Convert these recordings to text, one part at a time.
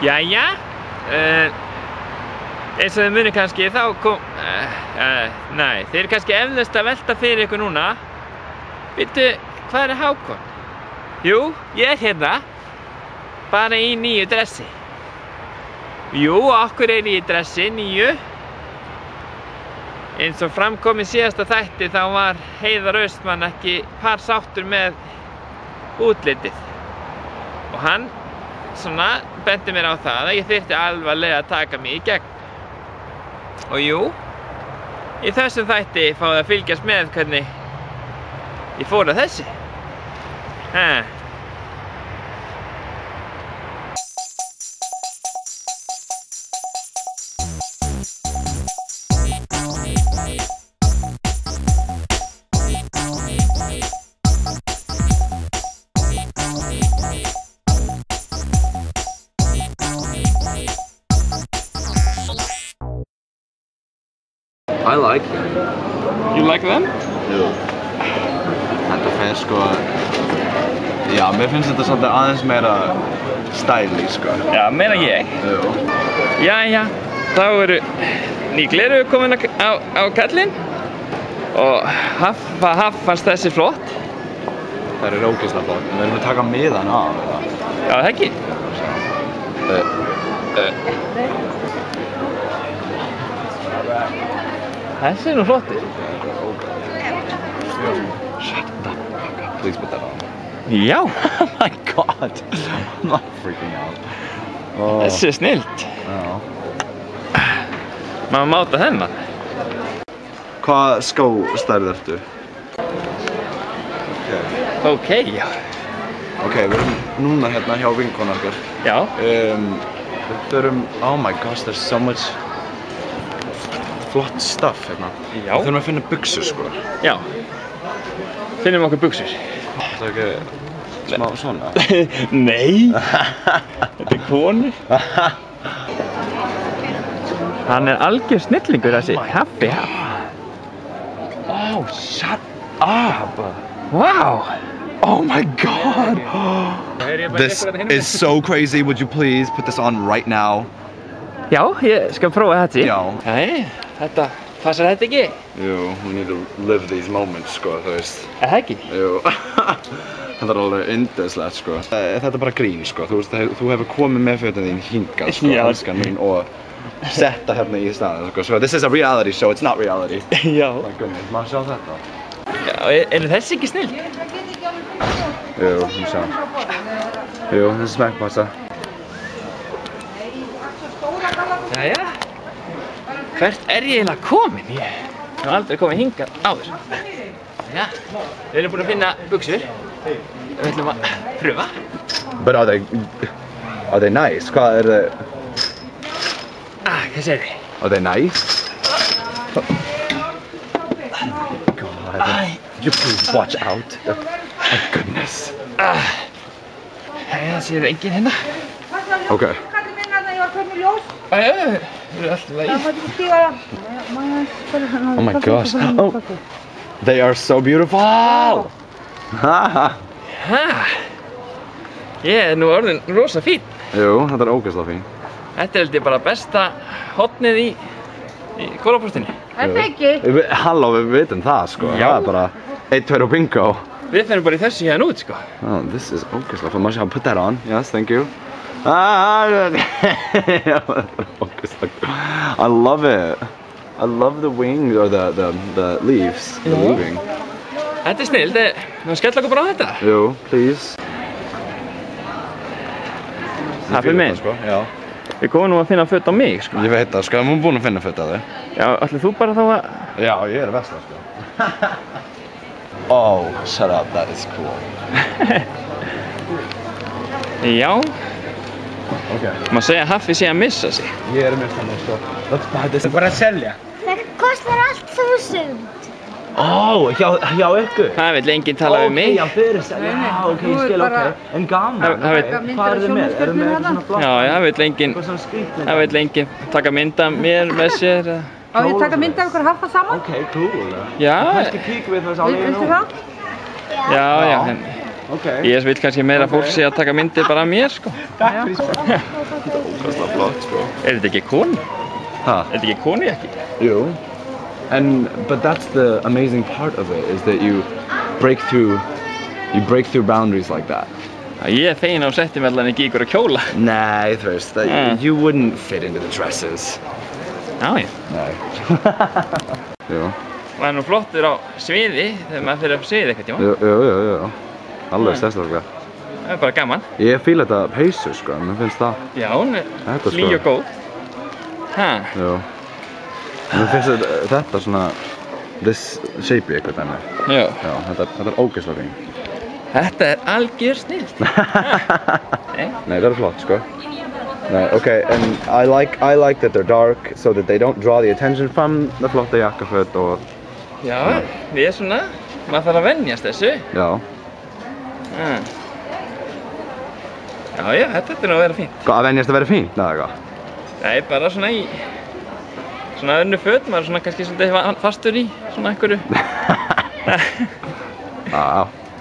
Jæja, eins og þið munið kannski þá kom... Nei, þeir eru kannski eflaust að velta fyrir ykkur núna. Veitu, hvað er Hákon? Jú, ég er hérna. Bara í nýju dressi. Jú, okkur er í dressi, nýju. Eins og framkom í síðasta þætti þá var Heiðar Austmann ekki par sáttur með útlitið. Og hann svona benti mér á það að ég þyrfti alvarlega að taka mig í gegn. Og jú, í þessum þætti fáið að fylgjast með hvernig ég fór að þessi. I like them. You like them? Jú. Þetta fer sko... Já, mér finnst þetta svolítið aðeins meira stæli sko. Já, meira ég. Jú. Jæja, þá eru ný gleraugu komin á kallinn. Og Haff fannst þessi flott. Það eru ógeðslega flott. Við erum að taka miðan af eða? Já, það ekki. Þessi er nú flottir. Shut the fuck up. Please put that on. Já. Oh my god. I'm not freaking out. Oh. Þessi er snillt. Já. Maður máta þennan. Hvað skóstærð ertu? Ok, já. Ok, við erum núna hérna hjá vinkonu okkar. Já. Við þurfum... Oh my gosh, there's so much flott stuff hérna. Já. Við þurfum að finna buxur sko. Já. Finnum okkur buxur. Það er ekki smá svona? Nei. Þetta er konu. Hann er algjör snillingur þessi Haffi. Oh, shut up! Wow. Oh my god! This is so crazy. Would you please put this on right now? Já, ég skal prófa þetta. Já. Nei, þetta, passar þetta ekki? Jú, we need to live these moments sko, þú veist. Er það ekki? Jú. Þetta er alveg yndislegt sko. Þetta er bara grín sko, þú veist, þú hefur komið með fötin þín hingað sko, elskan mín, og setta hérna í staðinn sko. So this is a reality show, it's not reality. Já. My goodness, maður sjá þetta. Já, eru þessi ekki snill? Jú, við sjá. Jú, þessi smekkpassa. Jæja. Hvert er ég eiginlega komin? Ég hef aldrei komið hingað áður. Já, við erum búin að finna buxur. Við ætlum að pröfa. But are they nice? Hvað er það? Hvað segir þið? Are they nice? God, could you please watch out? My goodness. Jæja, það séu enginn hérna. Okay. Oh my gosh. Oh, they are so beautiful. Ég er nú orðinn rosa fín. Jú, þetta er ógeðslega fín. Þetta er held ég bara besta hotnið í Kólapostinni. Er það ekki? Halló, við vitum það sko. Já. Það er bara 1, 2 og bingo. Við finnum bara í þessu hérna út sko. Oh, this is ógeðslega fín. Má sjá, put that on. Yes, thank you. I love it. I love the wings or the leaves. The leaving. Þetta er snill, við skella okkur bara á þetta. Jú, please. Haffi minn. Sko, já. Við komum nú að finna föt á mig sko. Ég veit það sko, við erum búin að finna föt á þig. Já, ætli þú bara þá að... Já, ég er vesla sko. Oh, shut up, that is cool. Já. Okay. Má segja að Haffi sé að missa sig. Ég er missa mig sko. Let's buy this. Bara að selja. Það kostar allt 1000. Ó, hjá ykkur? Það vill enginn tala við mig. Ok, já, fyrir selja. Já, ok, ég skil, ok. En gaman. Það vill... Hvað eru þið með? Eru þið með eitthvað svona flott? Já, það vill enginn... Eitthvað svona skrýtnir? Það vill enginn taka mynd af mér með sér. Á ég taka mynd af ykkur Haffa saman? Ok, cool. Já. Kannski kíkum við þess á línu. Viltu það? Já, en... Ok. Ég vil kannski meira fólk sé að taka myndir bara af mér, sko. Takk fyrir. Þetta ógeðslega flott, sko. Þetta ekki konu? Ha? Þetta ekki konujakki? Jú. But that's the amazing part of it, is that you break through boundaries like that. Ég fegin á setti með allan ekki ykkur að kjóla. Nei, þú veist, you wouldn't fit into the dresses. Já, já. Nei. Jú. Það nú flottur á sviði þegar maður fyrir að sviði eitthvað tíma. Jú. Alveg sérstaklega. Það bara gaman. Ég fíla þetta peysu, sko, mér finnst það. Já, hún hlý og góð. Jú. Mér finnst þetta svona, this shape eitthvað dæmi. Já. Já, þetta ógeðslega fínt. Þetta algjör snillt. Nei, það flott, sko. Nei, okay, and I like that they're dark so that they don't draw the attention from the flotta jakkaföt og... Já, við svona, maður þarf að venjast þessu. Já. Já, þetta nú að vera fínt. Hvað, að venjast að vera fínt, eða eitthvað? Nei, bara svona í svona önnu föt, maður er svona kannski svolítið fastur í svona einhverju.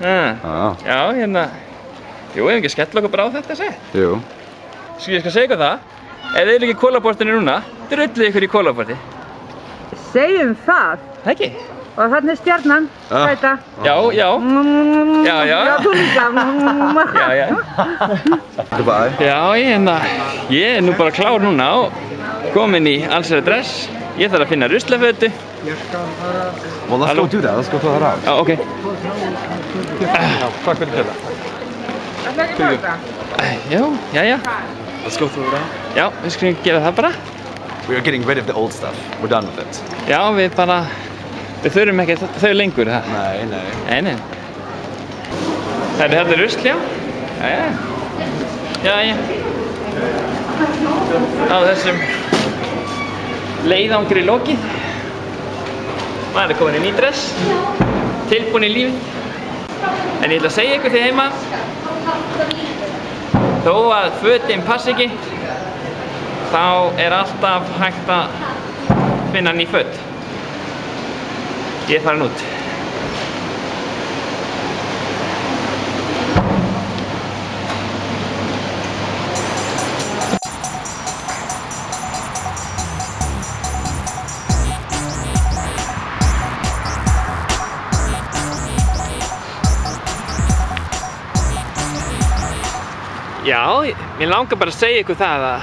Já, hérna. Jú, ef ekki skella okkur bara á þetta sett. Jú. Ég skal segja ykkur það, ef þið eru ekki í kólaportinu núna, drullið ykkur í kólaporti. Segjum það. Það ekki? Og þarna er stjarnan, þetta. Já. Já, þú líka. Já. Goodbye. Já, ég er nú bara klár núna og komin í allsherjar dress. Ég þarf að finna ruslafötu. Well, let's go do that. Let's go throw that out. Já, ok. Takk fyrir þetta. Það er ekki báta. Já. Let's go throw it out. Já, við skulum gera það bara. We are getting rid of the old stuff. We're done with it. Já, við þurfum ekki þau lengur, það. Nei. Þetta er rusl, já. Já. Á þessum leiðangri lokið. Maður er komin í dress, tilbúin í lífið. En ég ætla að segja ykkur því heima, þó að fötin passi ekki, þá er alltaf hægt að finna ný föt. Ég er farin út. Já, mér langar bara að segja ykkur það að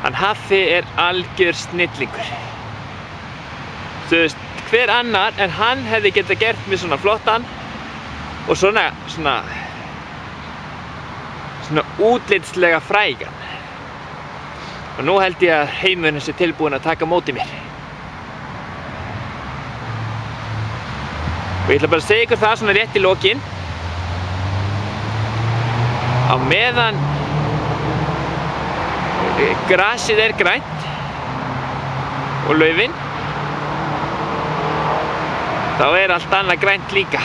hann Haffi er algjör snillingur. Þú veist, hver annar en hann hefði getað gert mig svona flottan og svona útlitslega frægan. Og nú held ég að heimurinn sé tilbúinn að taka móti mér. Og ég ætla bara að segja ykkur það svona rétt í lokin. Á meðan grasið er grænt og laufin, þá er allt annað grænt líka.